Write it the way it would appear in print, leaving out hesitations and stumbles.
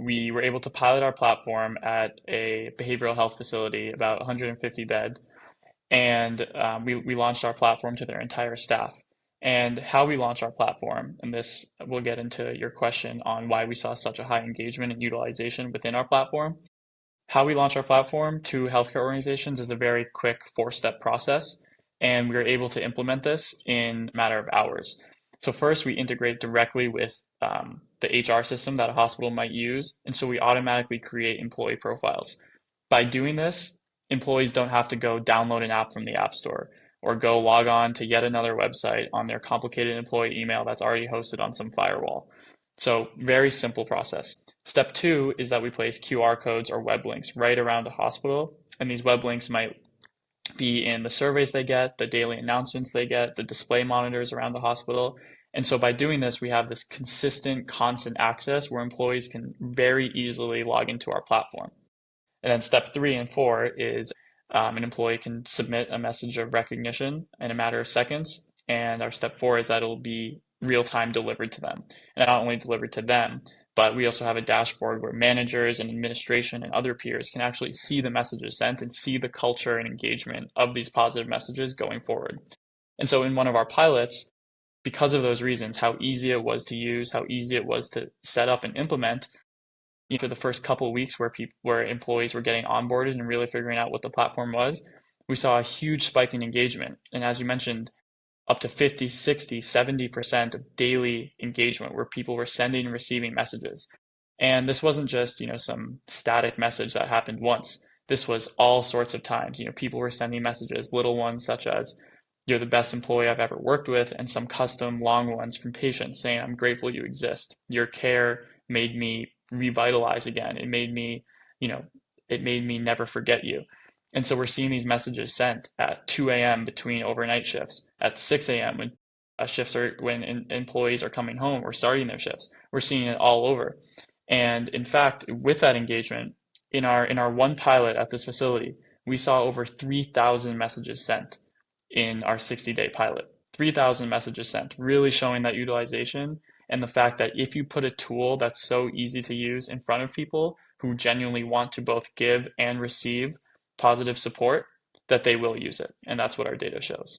we were able to pilot our platform at a behavioral health facility, about 150 bed, and we launched our platform to their entire staff. And how we launch our platform, and this will get into your question on why we saw such a high engagement and utilization within our platform. How we launch our platform to healthcare organizations is a very quick four-step process, and we were able to implement this in a matter of hours. So first, we integrate directly with the HR system that a hospital might use, and so we automatically create employee profiles. By doing this, employees don't have to go download an app from the App Store or go log on to yet another website on their complicated employee email that's already hosted on some firewall. So very simple process. Step two is that we place QR codes or web links right around a hospital, and these web links might be in the surveys they get, the daily announcements they get, the display monitors around the hospital. And so by doing this, we have this consistent, constant access where employees can very easily log into our platform. And then step three and four is an employee can submit a message of recognition in a matter of seconds. And our step four is that it'll be real time delivered to them. And not only delivered to them, but we also have a dashboard where managers and administration and other peers can actually see the messages sent and see the culture and engagement of these positive messages going forward. And so in one of our pilots, because of those reasons, how easy it was to use, how easy it was to set up and implement, for the first couple of weeks where employees were getting onboarded and really figuring out what the platform was, we saw a huge spike in engagement. And as you mentioned, up to 50, 60, 70% of daily engagement where people were sending and receiving messages. And this wasn't just, some static message that happened once. This was all sorts of times. People were sending messages, little ones such as, "You're the best employee I've ever worked with," and some custom long ones from patients saying, "I'm grateful you exist. Your care made me revitalize again. It made me never forget you." And so we're seeing these messages sent at 2 a.m. between overnight shifts, at 6 a.m. when employees are coming home or starting their shifts. We're seeing it all over. And in fact, with that engagement, in our one pilot at this facility, we saw over 3,000 messages sent in our 60-day pilot. 3,000 messages sent, really showing that utilization and the fact that if you put a tool that's so easy to use in front of people who genuinely want to both give and receive positive support, that they will use it. And that's what our data shows.